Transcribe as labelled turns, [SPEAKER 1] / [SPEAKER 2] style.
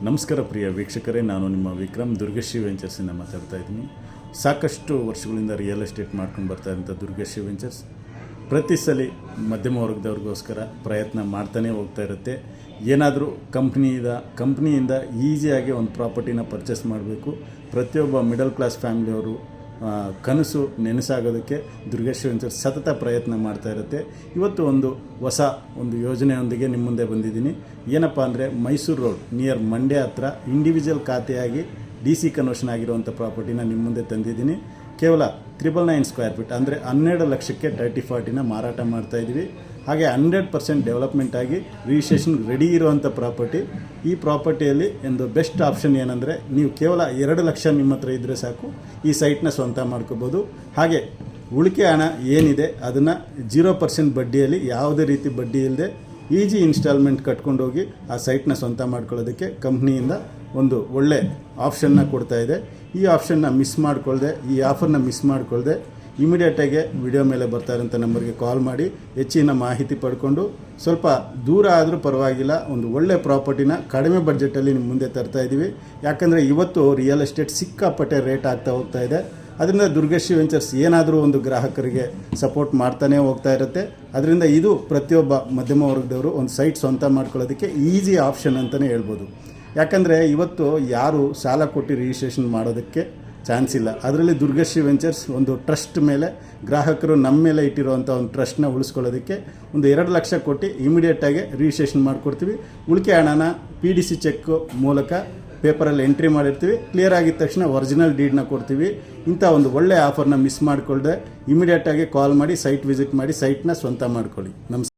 [SPEAKER 1] ನಮಸ್ಕಾರ ಪ್ರಿಯ ವೀಕ್ಷಕರೇ, ನಾನು ನಿಮ್ಮ ವಿಕ್ರಮ್ ದುರ್ಗಶ್ರೀ ವೆಂಚರ್ಸಿಂದ ಮಾತಾಡ್ತಾ ಇದ್ದೀನಿ. ಸಾಕಷ್ಟು ವರ್ಷಗಳಿಂದ ರಿಯಲ್ ಎಸ್ಟೇಟ್ ಮಾಡ್ಕೊಂಡು ಬರ್ತಾ ಇರೋಂಥ ದುರ್ಗಶ್ರೀ ವೆಂಚರ್ಸ್ ಪ್ರತಿ ಸಲ ಮಧ್ಯಮ ವರ್ಗದವ್ರಿಗೋಸ್ಕರ ಪ್ರಯತ್ನ ಮಾಡ್ತಾನೆ ಹೋಗ್ತಾ ಇರುತ್ತೆ. ಏನಾದರೂ ಕಂಪ್ನಿಯಿಂದ ಈಸಿಯಾಗಿ ಒಂದು ಪ್ರಾಪರ್ಟಿನ ಪರ್ಚೇಸ್ ಮಾಡಬೇಕು, ಪ್ರತಿಯೊಬ್ಬ ಮಿಡಲ್ ಕ್ಲಾಸ್ ಫ್ಯಾಮಿಲಿಯವರು ಕನಸು ನೆನಸಾಗೋದಕ್ಕೆ ದುರ್ಗಶ್ರೀ ವೆಂಚರ್ಸ್ ಸತತ ಪ್ರಯತ್ನ ಮಾಡ್ತಾ ಇರುತ್ತೆ. ಇವತ್ತು ಹೊಸ ಯೋಜನೆಯೊಂದಿಗೆ ನಿಮ್ಮ ಮುಂದೆ ಬಂದಿದ್ದೀನಿ. ಏನಪ್ಪ ಅಂದರೆ ಮೈಸೂರು ರೋಡ್ ನಿಯರ್ ಮಂಡ್ಯ ಹತ್ರ ಇಂಡಿವಿಜುವಲ್ ಖಾತೆಯಾಗಿ DC ಕನ್ವರ್ಷನ್ ಆಗಿರುವಂಥ ಪ್ರಾಪರ್ಟಿನ ನಿಮ್ಮ ಮುಂದೆ ತಂದಿದ್ದೀನಿ. ಕೇವಲ 999 ಸ್ಕ್ವೇರ್ ಫೀಟ್ ಅಂದರೆ 12 ಲಕ್ಷಕ್ಕೆ 30-40ನ ಮಾರಾಟ ಮಾಡ್ತಾಯಿದ್ದೀವಿ. ಹಾಗೆ 100% ಡೆವಲಪ್ಮೆಂಟ್ ಆಗಿ ರಿಜಿಸ್ಟ್ರೇಷನ್ ರೆಡಿ ಇರುವಂಥ ಪ್ರಾಪರ್ಟಿ. ಈ ಪ್ರಾಪರ್ಟಿಯಲ್ಲಿ ಒಂದು ಬೆಸ್ಟ್ ಆಪ್ಷನ್ ಏನಂದರೆ, ನೀವು ಕೇವಲ 2 ಲಕ್ಷ ನಿಮ್ಮ ಹತ್ರ ಇದ್ದರೆ ಸಾಕು ಈ ಸೈಟ್ನ ಸ್ವಂತ ಮಾಡ್ಕೋಬೋದು. ಹಾಗೆ ಉಳಿಕೆ ಹಣ ಏನಿದೆ ಅದನ್ನು 0% ಬಡ್ಡಿಯಲ್ಲಿ, ಯಾವುದೇ ರೀತಿ ಬಡ್ಡಿ ಇಲ್ಲದೆ ಈಜಿ ಇನ್ಸ್ಟಾಲ್ಮೆಂಟ್ ಕಟ್ಕೊಂಡೋಗಿ ಆ ಸೈಟ್ನ ಸ್ವಂತ ಮಾಡ್ಕೊಳ್ಳೋದಕ್ಕೆ ಕಂಪ್ನಿಯಿಂದ ಒಂದು ಒಳ್ಳೆ ಆಪ್ಷನ್ನ ಕೊಡ್ತಾ ಇದೆ. ಈ ಆಪ್ಷನ್ನ ಮಿಸ್ ಮಾಡಿಕೊಳ್ಳದೆ, ಈ ಆಫರ್ನ ಮಿಸ್ ಮಾಡಿಕೊಳ್ಳದೆ ಇಮಿಡಿಯೇಟಾಗಿ ವಿಡಿಯೋ ಮೇಲೆ ಬರ್ತಾ ಇರೋಂಥ ನಂಬರ್ಗೆ ಕಾಲ್ ಮಾಡಿ ಹೆಚ್ಚಿನ ಮಾಹಿತಿ ಪಡ್ಕೊಂಡು, ಸ್ವಲ್ಪ ದೂರ ಆದರೂ ಪರವಾಗಿಲ್ಲ, ಒಂದು ಒಳ್ಳೆ ಪ್ರಾಪರ್ಟಿನ ಕಡಿಮೆ ಬಡ್ಜೆಟಲ್ಲಿ ನಿಮ್ಮ ಮುಂದೆ ತರ್ತಾ ಇದ್ದೀವಿ. ಯಾಕಂದರೆ ಇವತ್ತು ರಿಯಲ್ ಎಸ್ಟೇಟ್ ಸಿಕ್ಕಾಪಟ್ಟೆ ರೇಟ್ ಆಗ್ತಾ ಹೋಗ್ತಾ ಇದೆ. ಅದರಿಂದ ದುರ್ಗಶ್ರೀ ವೆಂಚರ್ಸ್ ಏನಾದರೂ ಒಂದು ಗ್ರಾಹಕರಿಗೆ ಸಪೋರ್ಟ್ ಮಾಡ್ತಾನೆ ಹೋಗ್ತಾ ಇರುತ್ತೆ. ಅದರಿಂದ ಇದು ಪ್ರತಿಯೊಬ್ಬ ಮಧ್ಯಮ ವರ್ಗದವರು ಒಂದು ಸೈಟ್ ಸ್ವಂತ ಮಾಡ್ಕೊಳ್ಳೋದಕ್ಕೆ ಈಸಿ ಆಪ್ಷನ್ ಅಂತಲೇ ಹೇಳ್ಬೋದು. ಯಾಕಂದರೆ ಇವತ್ತು ಯಾರು ಸಾಲ ಕೊಟ್ಟು ರಿಜಿಸ್ಟ್ರೇಷನ್ ಮಾಡೋದಕ್ಕೆ ಚಾನ್ಸ್ ಇಲ್ಲ. ಅದರಲ್ಲಿ ದುರ್ಗಶ್ರೀ ವೆಂಚರ್ಸ್ ಒಂದು ಟ್ರಸ್ಟ್ ಮೇಲೆ, ಗ್ರಾಹಕರು ನಮ್ಮ ಮೇಲೆ ಇಟ್ಟಿರುವಂಥ ಒಂದು ಟ್ರಸ್ಟ್ನ ಉಳಿಸ್ಕೊಳ್ಳೋದಕ್ಕೆ 2 ಲಕ್ಷ ಕೊಟ್ಟು ಇಮಿಡಿಯೇಟಾಗಿ ರಿಜಿಸ್ಟ್ರೇಷನ್ ಮಾಡಿಕೊಡ್ತೀವಿ. ಉಳಿಕೆ ಹಣನ PDC ಚೆಕ್ ಮೂಲಕ ಪೇಪರಲ್ಲಿ ಎಂಟ್ರಿ ಮಾಡಿರ್ತೀವಿ. ಕ್ಲಿಯರ್ ಆಗಿದ ತಕ್ಷಣ ಒರಿಜಿನಲ್ ಡೀಡ್ನ ಕೊಡ್ತೀವಿ. ಇಂಥ ಒಂದು ಒಳ್ಳೆಯ ಆಫರ್ನ ಮಿಸ್ ಮಾಡಿಕೊಳ್ಳದೆ ಇಮಿಡಿಯೇಟಾಗಿ ಕಾಲ್ ಮಾಡಿ ಸೈಟ್ ವಿಸಿಟ್ ಮಾಡಿ ಸೈಟ್ನ ಸ್ವಂತ ಮಾಡ್ಕೊಳ್ಳಿ. ನಮಸ್ಕಾರ.